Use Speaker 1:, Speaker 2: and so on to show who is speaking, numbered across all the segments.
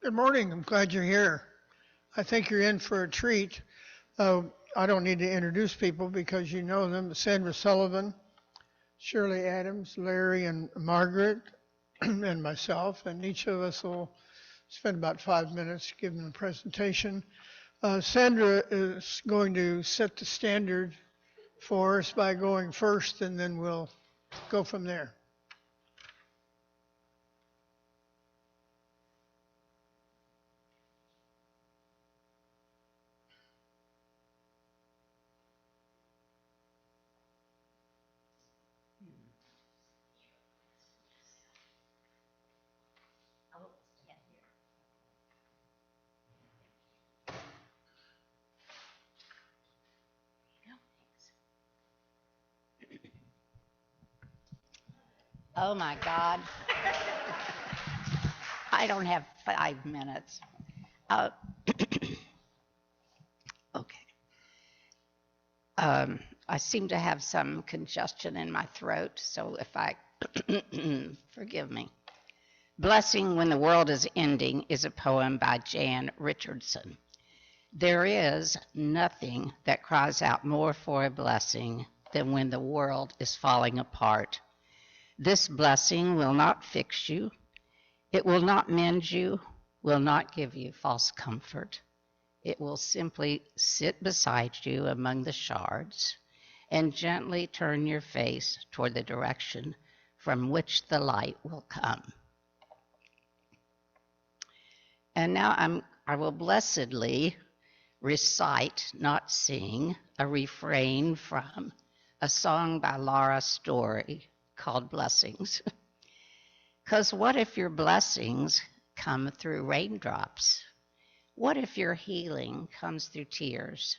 Speaker 1: Good morning. I'm glad you're here. I think you're in for a treat. I don't need to introduce people because you know them. Sandra Sullivan, Shirley Adams, Larry and Margaret, and myself, and each of us will spend about 5 minutes giving a presentation. Sandra is going to set the standard for us by going first, and then we'll go from there.
Speaker 2: Oh my God. I don't have 5 minutes. Okay. I seem to have some congestion in my throat, so if I forgive me. Blessing When the World is Ending is a poem by Jan Richardson. There is nothing that cries out more for a blessing than when the world is falling apart. This blessing will not fix you. It will not mend you, will not give you false comfort. It will simply sit beside you among the shards and gently turn your face toward the direction from which the light will come. And now I will blessedly recite, not sing, a refrain from a song by Laura Story called Blessings. Because what if your blessings come through raindrops? What if your healing comes through tears?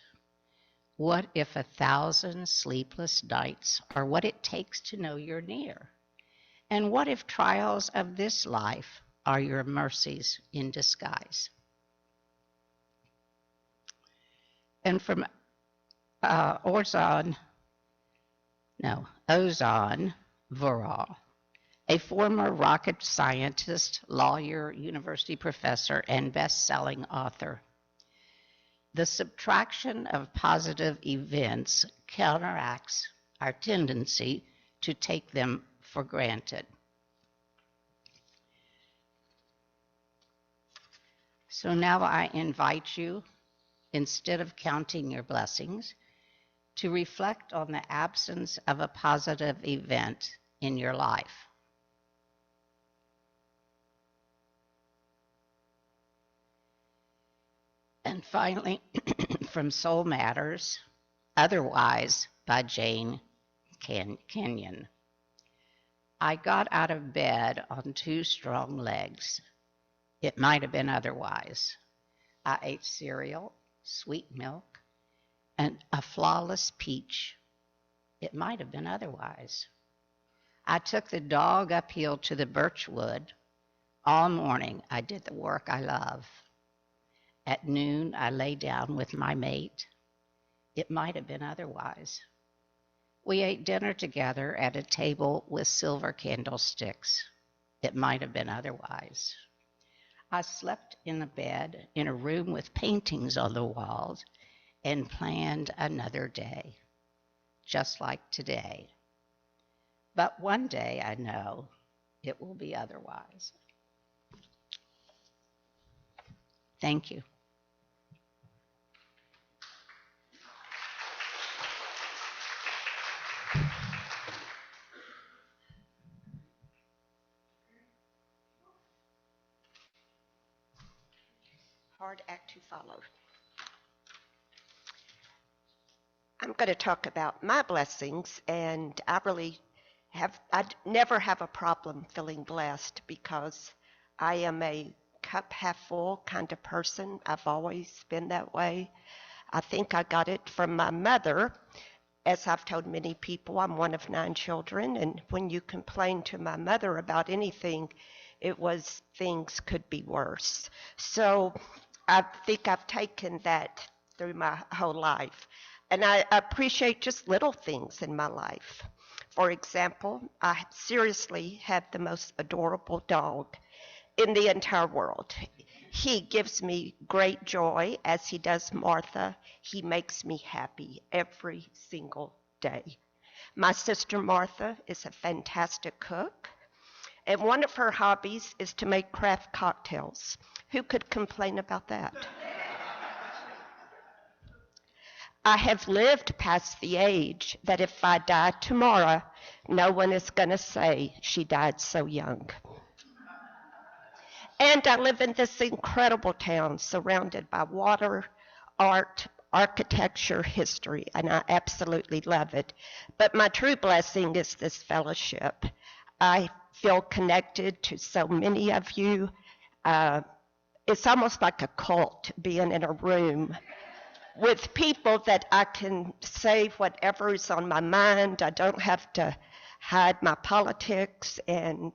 Speaker 2: What if 1,000 sleepless nights are what it takes to know you're near? And what if trials of this life are your mercies in disguise? And from Ozan Vural, a former rocket scientist, lawyer, university professor, and best-selling author. The subtraction of positive events counteracts our tendency to take them for granted. So now I invite you, instead of counting your blessings, to reflect on the absence of a positive event in your life. And finally, from Soul Matters, Otherwise by Jane Kenyon. I got out of bed on 2 strong legs. It might have been otherwise. I ate cereal, sweet milk, and a flawless peach. It might have been otherwise. I took the dog uphill to the birchwood. All morning I did the work I love. At noon I lay down with my mate. It might have been otherwise. We ate dinner together at a table with silver candlesticks. It might have been otherwise. I slept in a bed in a room with paintings on the walls and planned another day, just like today. But one day I know it will be otherwise. Thank you.
Speaker 3: Hard act to follow. I'm going to talk about my blessings, and I never have a problem feeling blessed because I am a cup half full kind of person. I've always been that way. I think I got it from my mother. As I've told many people, I'm one of 9 children, and when you complain to my mother about anything, it was things could be worse. So I think I've taken that through my whole life. And I appreciate just little things in my life. For example, I seriously have the most adorable dog in the entire world. He gives me great joy, as he does Martha. He makes me happy every single day. My sister Martha is a fantastic cook, and one of her hobbies is to make craft cocktails. Who could complain about that? I have lived past the age that if I die tomorrow, no one is going to say she died so young. And I live in this incredible town surrounded by water, art, architecture, history, and I absolutely love it. But my true blessing is this fellowship. I feel connected to so many of you. It's almost like a cult being in a room with people that I can say whatever is on my mind. I don't have to hide my politics, and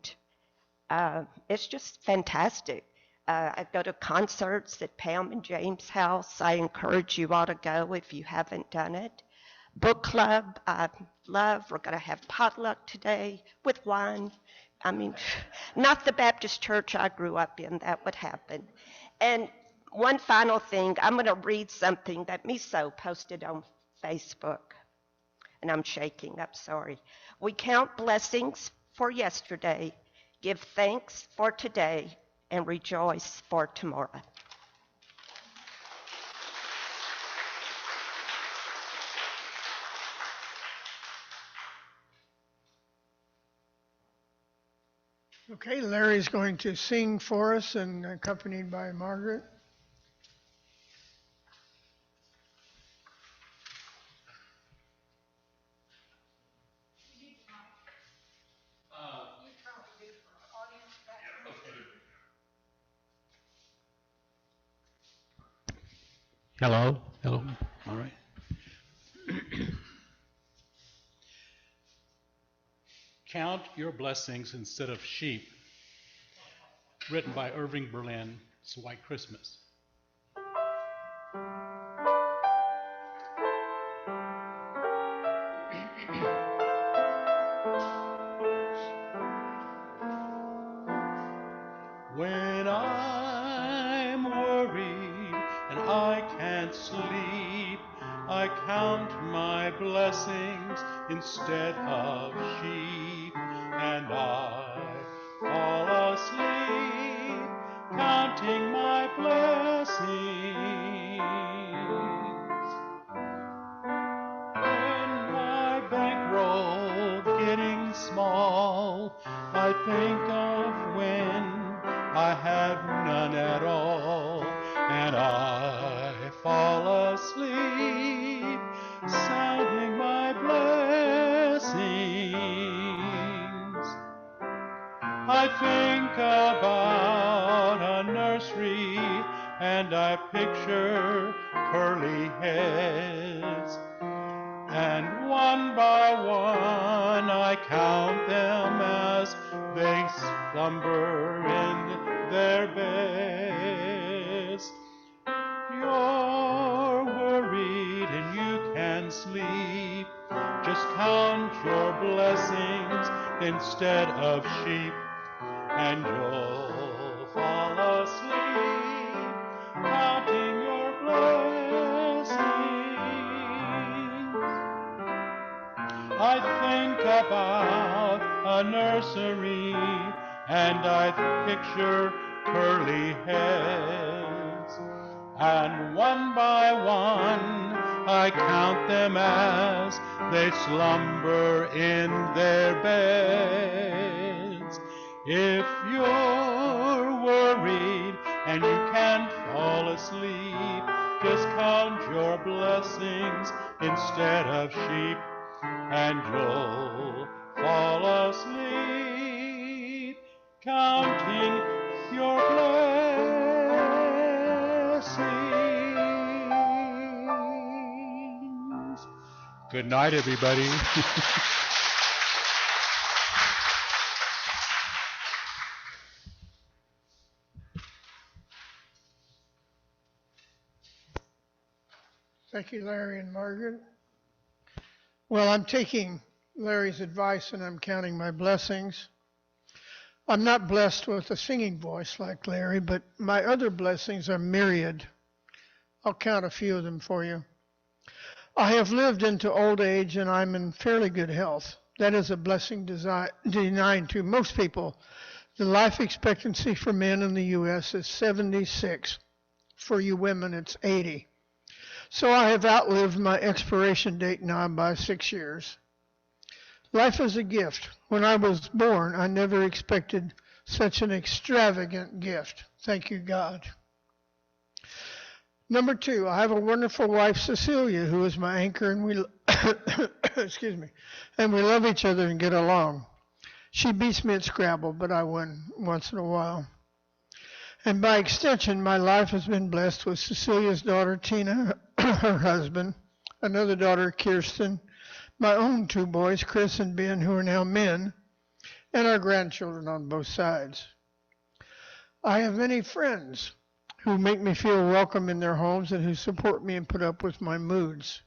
Speaker 3: it's just fantastic. I go to concerts at Pam and James' house. I encourage you all to go if you haven't done it. Book club, I love. We're going to have potluck today with wine. I mean, not the Baptist church I grew up in, that would happen. And one final thing, I'm going to read something that Miso posted on Facebook. And I'm shaking, I'm sorry. We count blessings for yesterday, give thanks for today, and rejoice for tomorrow.
Speaker 1: Okay, Larry's going to sing for us and accompanied by Margaret.
Speaker 4: Hello, hello, all right. Count Your Blessings Instead of Sheep, written by Irving Berlin. It's White Christmas. When I'm worried and I can't sleep, I count my blessings instead of sheep, and I fall asleep counting my blessings. When my bankroll getting small, I think of when I had none at all, and I fall asleep sounding my blessings. I think about a nursery and I picture curly heads, and one by one I count them as they slumber in their beds. You're worried and you can't sleep. Just count your blessings instead of sheep, and you'll fall asleep counting your blessings. I think about a nursery and I picture curly heads, and one by one I count them as they slumber in their beds. If you're worried and you can't fall asleep, just count your blessings instead of sheep, and you'll fall asleep counting your blessings. Good night, everybody.
Speaker 1: Thank you, Larry and Margaret. Well, I'm taking Larry's advice and I'm counting my blessings. I'm not blessed with a singing voice like Larry, but my other blessings are myriad. I'll count a few of them for you. I have lived into old age and I'm in fairly good health. That is a blessing denied to most people. The life expectancy for men in the U.S. is 76. For you women, it's 80. So I have outlived my expiration date now by 6 years. Life is a gift. When I was born, I never expected such an extravagant gift. Thank you, God. Number 2, I have a wonderful wife, Cecilia, who is my anchor, and we excuse me, and we love each other and get along. She beats me at Scrabble, but I win once in a while. And by extension, my life has been blessed with Cecilia's daughter, Tina, her husband, another daughter, Kirsten, my own 2 boys, Chris and Ben, who are now men, and our grandchildren on both sides. I have many friends who make me feel welcome in their homes and who support me and put up with my moods.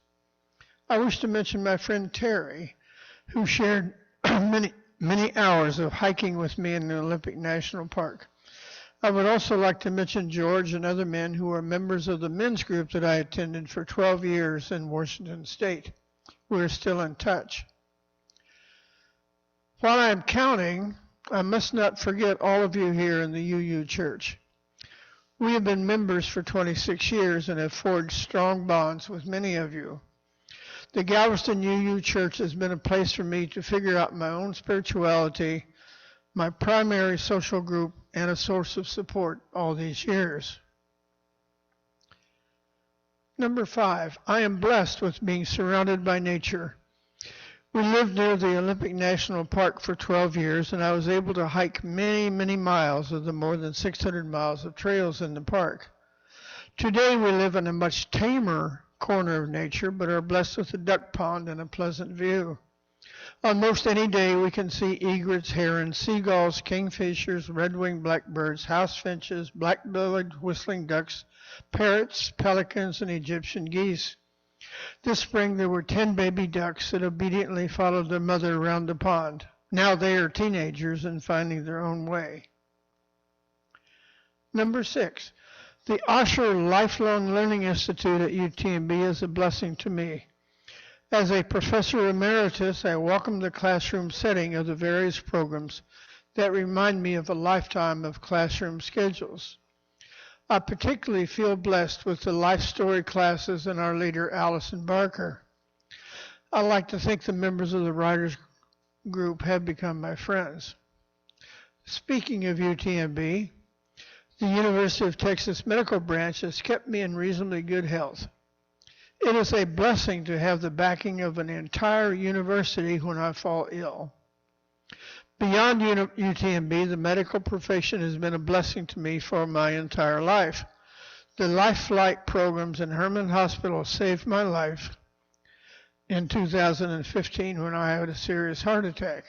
Speaker 1: I wish to mention my friend Terry, who shared many hours of hiking with me in the Olympic National Park. I would also like to mention George and other men who are members of the men's group that I attended for 12 years in Washington State. We're still in touch. While I am counting, I must not forget all of you here in the UU Church. We have been members for 26 years and have forged strong bonds with many of you. The Galveston UU Church has been a place for me to figure out my own spirituality, my primary social group, and a source of support all these years. Number 5, I am blessed with being surrounded by nature. We lived near the Olympic National Park for 12 years, and I was able to hike many miles of the more than 600 miles of trails in the park. Today we live in a much tamer corner of nature, but are blessed with a duck pond and a pleasant view. On most any day we can see egrets, herons, seagulls, kingfishers, red-winged blackbirds, house finches, black-billed whistling ducks, parrots, pelicans, and Egyptian geese. This spring there were 10 baby ducks that obediently followed their mother around the pond. Now they are teenagers and finding their own way. Number 6, the Osher Lifelong Learning Institute at UTMB is a blessing to me. As a professor emeritus, I welcome the classroom setting of the various programs that remind me of a lifetime of classroom schedules. I particularly feel blessed with the life story classes and our leader, Allison Barker. I like to think the members of the writers group have become my friends. Speaking of UTMB, the University of Texas Medical Branch has kept me in reasonably good health. It is a blessing to have the backing of an entire university when I fall ill. Beyond UTMB, the medical profession has been a blessing to me for my entire life. The Life Flight programs in Herman Hospital saved my life in 2015 when I had a serious heart attack.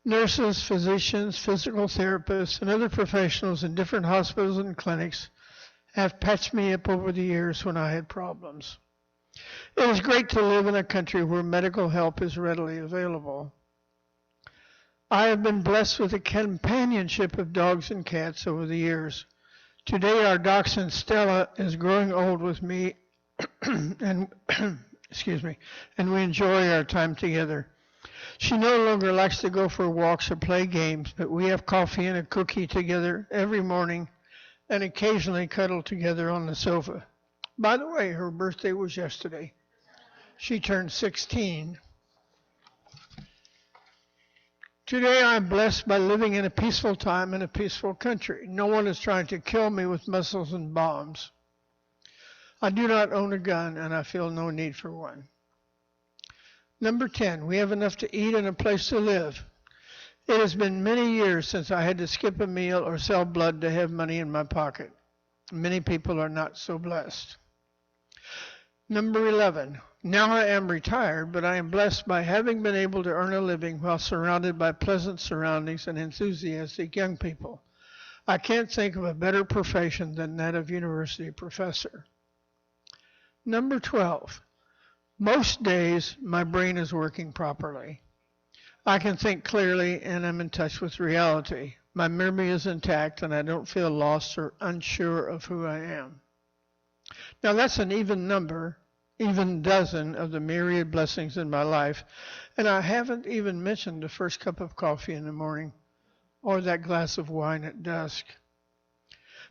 Speaker 1: Nurses, physicians, physical therapists, and other professionals in different hospitals and clinics have patched me up over the years when I had problems. It is great to live in a country where medical help is readily available. I have been blessed with the companionship of dogs and cats over the years. Today our dachshund Stella is growing old with me and and we enjoy our time together. She no longer likes to go for walks or play games, but we have coffee and a cookie together every morning and occasionally cuddle together on the sofa. By the way, her birthday was yesterday. She turned 16. Today I'm blessed by living in a peaceful time in a peaceful country. No one is trying to kill me with missiles and bombs. I do not own a gun and I feel no need for one. Number 10, we have enough to eat and a place to live. It has been many years since I had to skip a meal or sell blood to have money in my pocket. Many people are not so blessed. Number 11, now I am retired, but I am blessed by having been able to earn a living while surrounded by pleasant surroundings and enthusiastic young people. I can't think of a better profession than that of university professor. Number 12, most days my brain is working properly. I can think clearly and I'm in touch with reality. My memory is intact and I don't feel lost or unsure of who I am. Now that's an even number, even dozen of the myriad blessings in my life, and I haven't even mentioned the first cup of coffee in the morning or that glass of wine at dusk.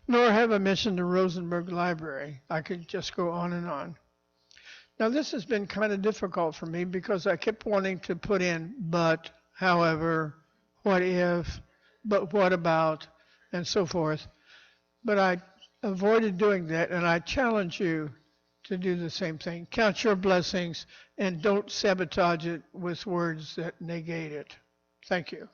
Speaker 1: Nor have I mentioned the Rosenberg Library. I could just go on and on. Now this has been kind of difficult for me because I kept wanting to put in but, however, what if, but what about, and so forth. But I avoided doing that, and I challenge you to do the same thing. Count your blessings and don't sabotage it with words that negate it. Thank you.